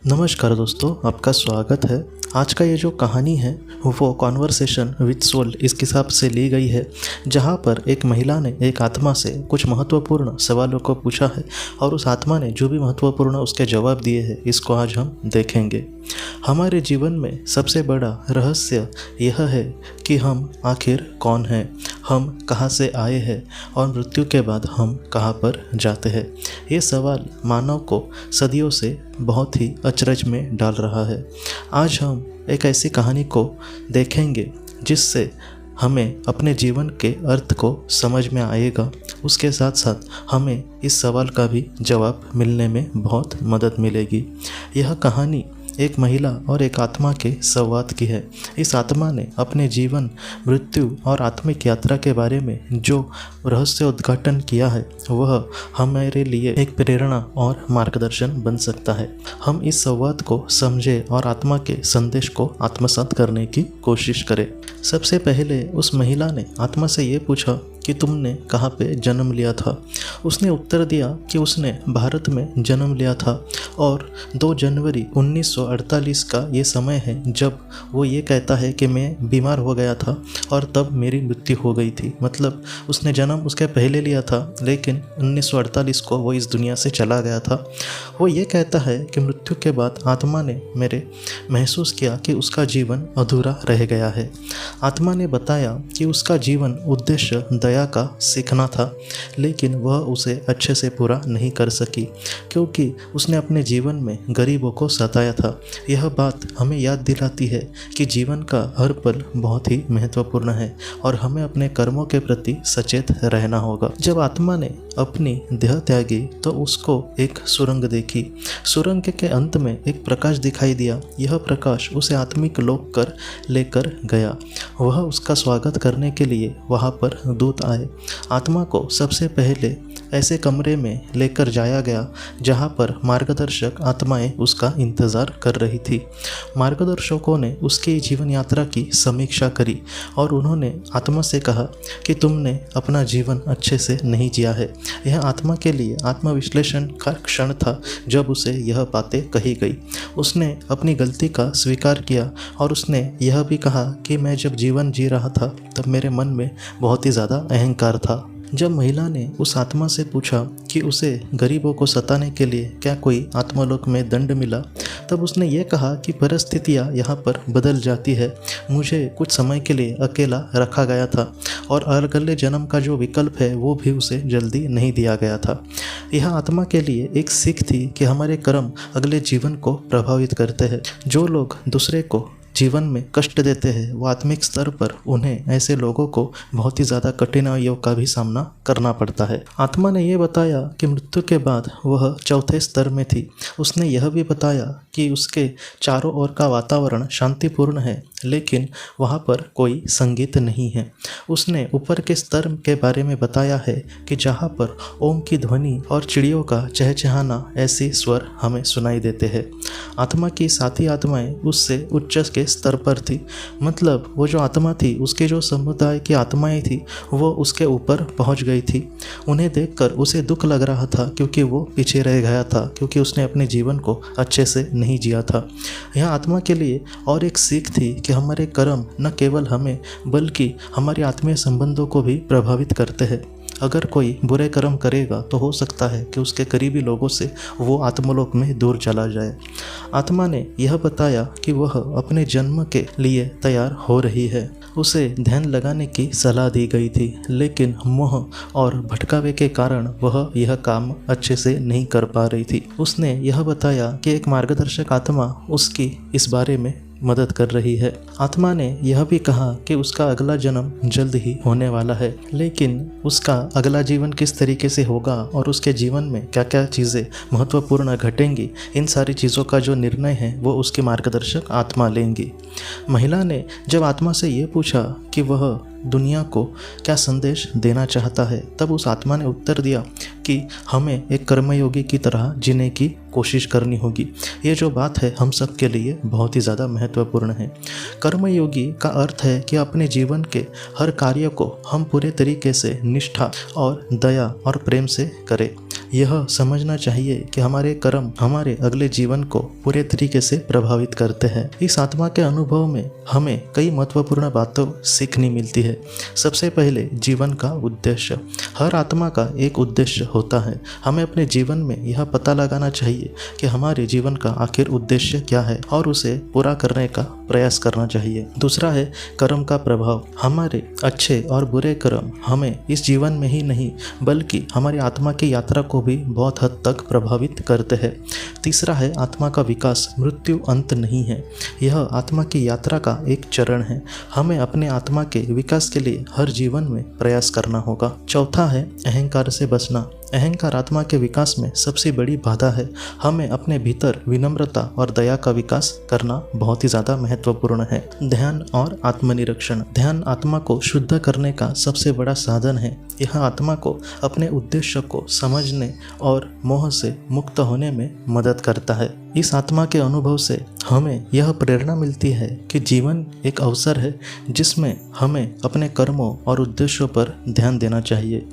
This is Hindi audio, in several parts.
नमस्कार दोस्तों, आपका स्वागत है। आज का ये जो कहानी है वो कॉन्वर्सेशन विद सोल इस किताब से ली गई है, जहाँ पर एक महिला ने एक आत्मा से कुछ महत्वपूर्ण सवालों को पूछा है और उस आत्मा ने जो भी महत्वपूर्ण उसके जवाब दिए हैं, इसको आज हम देखेंगे। हमारे जीवन में सबसे बड़ा रहस्य यह है कि हम आखिर कौन हैं, हम कहाँ से आए हैं और मृत्यु के बाद हम कहाँ पर जाते हैं। ये सवाल मानव को सदियों से बहुत ही अचरज में डाल रहा है। आज हम एक ऐसी कहानी को देखेंगे जिससे हमें अपने जीवन के अर्थ को समझ में आएगा। उसके साथ साथ हमें इस सवाल का भी जवाब मिलने में बहुत मदद मिलेगी। यह कहानी एक महिला और एक आत्मा के संवाद की है। इस आत्मा ने अपने जीवन, मृत्यु और आत्मिक यात्रा के बारे में जो रहस्य उद्घाटन किया है वह हमारे लिए एक प्रेरणा और मार्गदर्शन बन सकता है। हम इस संवाद को समझें और आत्मा के संदेश को आत्मसात करने की कोशिश करें। सबसे पहले उस महिला ने आत्मा से ये पूछा कि तुमने कहाँ पे जन्म लिया था। उसने उत्तर दिया कि उसने भारत में जन्म लिया था और 2 जनवरी 1948 का ये समय है जब वो ये कहता है कि मैं बीमार हो गया था और तब मेरी मृत्यु हो गई थी। मतलब उसने जन्म उसके पहले लिया था, लेकिन 1948 को वो इस दुनिया से चला गया था। वो ये कहता है कि मृत्यु के बाद आत्मा ने महसूस किया कि उसका जीवन अधूरा रह गया है। आत्मा ने बताया कि उसका जीवन उद्देश्य दया का सीखना था, लेकिन वह उसे अच्छे से पूरा नहीं कर सकी क्योंकि उसने अपने जीवन में गरीबों को सताया था। यह बात हमें याद दिलाती है कि जीवन का हर पल बहुत ही महत्वपूर्ण है और हमें अपने कर्मों के प्रति सचेत रहना होगा। जब आत्मा ने अपनी देह त्यागी तो उसको एक सुरंग देखी। सुरंग के अंत में एक प्रकाश दिखाई दिया। यह प्रकाश उसे आत्मिक लोक कर लेकर गया। वह उसका स्वागत करने के लिए वहाँ पर दूत आए। आत्मा को सबसे पहले ऐसे कमरे में लेकर जाया गया जहाँ पर मार्गदर्शक आत्माएं उसका इंतज़ार कर रही थी। मार्गदर्शकों ने उसकी जीवन यात्रा की समीक्षा करी और उन्होंने आत्मा से कहा कि तुमने अपना जीवन अच्छे से नहीं जिया है। यह आत्मा के लिए आत्मविश्लेषण का क्षण था जब उसे यह बातें कही गई। उसने अपनी गलती का स्वीकार किया और उसने यह भी कहा कि मैं जब जीवन जी रहा था तब मेरे मन में बहुत ही ज़्यादा अहंकार था। जब महिला ने उस आत्मा से पूछा कि उसे गरीबों को सताने के लिए क्या कोई आत्मलोक में दंड मिला, तब उसने ये कहा कि परिस्थितियाँ यहाँ पर बदल जाती है। मुझे कुछ समय के लिए अकेला रखा गया था और अगले जन्म का जो विकल्प है वो भी उसे जल्दी नहीं दिया गया था। यह आत्मा के लिए एक सीख थी कि हमारे कर्म अगले जीवन को प्रभावित करते हैं। जो लोग दूसरे को जीवन में कष्ट देते हैं वो आत्मिक स्तर पर उन्हें ऐसे लोगों को बहुत ही ज़्यादा कठिनाइयों का भी सामना करना पड़ता है। आत्मा ने यह बताया कि मृत्यु के बाद वह चौथे स्तर में थी। उसने यह भी बताया कि उसके चारों ओर का वातावरण शांतिपूर्ण है, लेकिन वहाँ पर कोई संगीत नहीं है। उसने ऊपर के स्तर के बारे में बताया है कि जहाँ पर ओम की ध्वनि और चिड़ियों का चहचहाना ऐसी स्वर हमें सुनाई देते हैं। आत्मा की साथी आत्माएं उससे उच्च के स्तर पर थी। मतलब वो जो आत्मा थी, उसके जो समुदाय की आत्माएं थी, वो उसके ऊपर पहुंच गई थी। उन्हें देखकर उसे दुख लग रहा था क्योंकि वो पीछे रह गया था, क्योंकि उसने अपने जीवन को अच्छे से नहीं जिया था। यह आत्मा के लिए और एक सीख थी कि हमारे कर्म न केवल हमें बल्कि हमारे आत्मीय संबंधों को भी प्रभावित करते हैं। अगर कोई बुरे कर्म करेगा तो हो सकता है कि उसके करीबी लोगों से वो आत्मलोक में दूर चला जाए। आत्मा ने यह बताया कि वह अपने जन्म के लिए तैयार हो रही है। उसे ध्यान लगाने की सलाह दी गई थी, लेकिन मोह और भटकावे के कारण वह यह काम अच्छे से नहीं कर पा रही थी। उसने यह बताया कि एक मार्गदर्शक आत्मा उसकी इस बारे में मदद कर रही है। आत्मा ने यह भी कहा कि उसका अगला जन्म जल्द ही होने वाला है, लेकिन उसका अगला जीवन किस तरीके से होगा और उसके जीवन में क्या क्या चीज़ें महत्वपूर्ण घटेंगी, इन सारी चीज़ों का जो निर्णय है वो उसकी मार्गदर्शक आत्मा लेंगी। महिला ने जब आत्मा से ये पूछा कि वह दुनिया को क्या संदेश देना चाहता है, तब उस आत्मा ने उत्तर दिया कि हमें एक कर्मयोगी की तरह जीने की कोशिश करनी होगी। ये जो बात है हम सब के लिए बहुत ही ज़्यादा महत्वपूर्ण है। कर्मयोगी का अर्थ है कि अपने जीवन के हर कार्य को हम पूरे तरीके से निष्ठा और दया और प्रेम से करें। यह समझना चाहिए कि हमारे कर्म हमारे अगले जीवन को पूरे तरीके से प्रभावित करते हैं। इस आत्मा के अनुभव में हमें कई महत्वपूर्ण बातों सीखनी मिलती है। सबसे पहले जीवन का उद्देश्य। हर आत्मा का एक उद्देश्य होता है। हमें अपने जीवन में यह पता लगाना चाहिए कि हमारे जीवन का आखिर उद्देश्य क्या है और उसे पूरा करने का प्रयास करना चाहिए। दूसरा है कर्म का प्रभाव। हमारे अच्छे और बुरे कर्म हमें इस जीवन में ही नहीं बल्कि हमारी आत्मा की यात्रा को भी बहुत हद तक प्रभावित करते हैं। तीसरा है आत्मा का विकास। मृत्यु अंत नहीं है, यह आत्मा की यात्रा का एक चरण है। हमें अपने आत्मा के विकास के लिए हर जीवन में प्रयास करना होगा। चौथा है अहंकार से बचना। अहंकार आत्मा के विकास में सबसे बड़ी बाधा है। हमें अपने भीतर विनम्रता और दया का विकास करना बहुत ही ज़्यादा महत्वपूर्ण है। ध्यान और आत्मनिरीक्षण। ध्यान आत्मा को शुद्ध करने का सबसे बड़ा साधन है। यह आत्मा को अपने उद्देश्य को समझने और मोह से मुक्त होने में मदद करता है। इस आत्मा के अनुभव से हमें यह प्रेरणा मिलती है कि जीवन एक अवसर है जिसमें हमें अपने कर्मों और उद्देश्यों पर ध्यान देना चाहिए।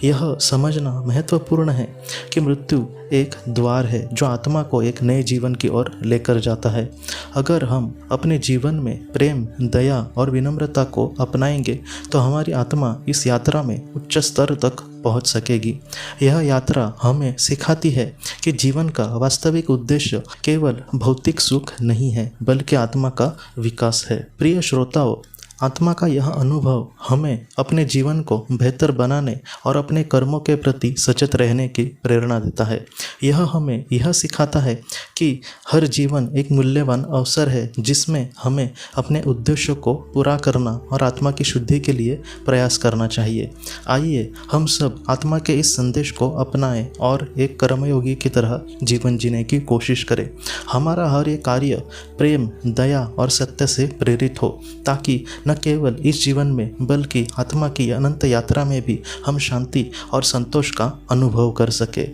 यह समझना महत्वपूर्ण है कि मृत्यु एक द्वार है जो आत्मा को एक नए जीवन की ओर लेकर जाता है। अगर हम अपने जीवन में प्रेम, दया और विनम्रता को अपनाएंगे तो हमारी आत्मा इस यात्रा में उच्च स्तर तक पहुंच सकेगी। यह यात्रा हमें सिखाती है कि जीवन का वास्तविक उद्देश्य केवल भौतिक सुख नहीं है बल्कि आत्मा का विकास है। प्रिय श्रोताओं, आत्मा का यह अनुभव हमें अपने जीवन को बेहतर बनाने और अपने कर्मों के प्रति सचेत रहने की प्रेरणा देता है। यह हमें यह सिखाता है कि हर जीवन एक मूल्यवान अवसर है जिसमें हमें अपने उद्देश्यों को पूरा करना और आत्मा की शुद्धि के लिए प्रयास करना चाहिए। आइए हम सब आत्मा के इस संदेश को अपनाएं और एक कर्मयोगी की तरह जीवन जीने की कोशिश करें। हमारा हर एक कार्य प्रेम, दया और सत्य से प्रेरित हो ताकि न केवल इस जीवन में बल्कि आत्मा की अनंत यात्रा में भी हम शांति और संतोष का अनुभव कर सके।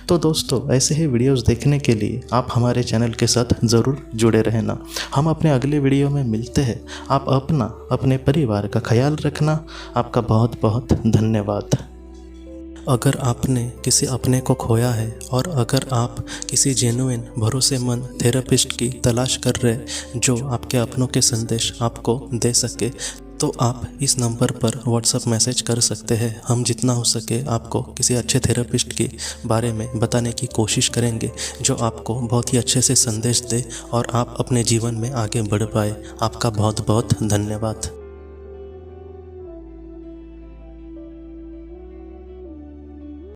तो दोस्तों, ऐसे ही वीडियोस देखने के लिए आप हमारे चैनल के साथ ज़रूर जुड़े रहना। हम अपने अगले वीडियो में मिलते हैं। आप अपने परिवार का ख्याल रखना। आपका बहुत बहुत धन्यवाद। अगर आपने किसी अपने को खोया है और अगर आप किसी जेन्युइन भरोसेमंद थेरेपिस्ट की तलाश कर रहे जो आपके अपनों के संदेश आपको दे सके तो आप इस नंबर पर व्हाट्सएप मैसेज कर सकते हैं। हम जितना हो सके आपको किसी अच्छे थेरेपिस्ट के बारे में बताने की कोशिश करेंगे जो आपको बहुत ही अच्छे से संदेश दे और आप अपने जीवन में आगे बढ़ पाए। आपका बहुत बहुत धन्यवाद।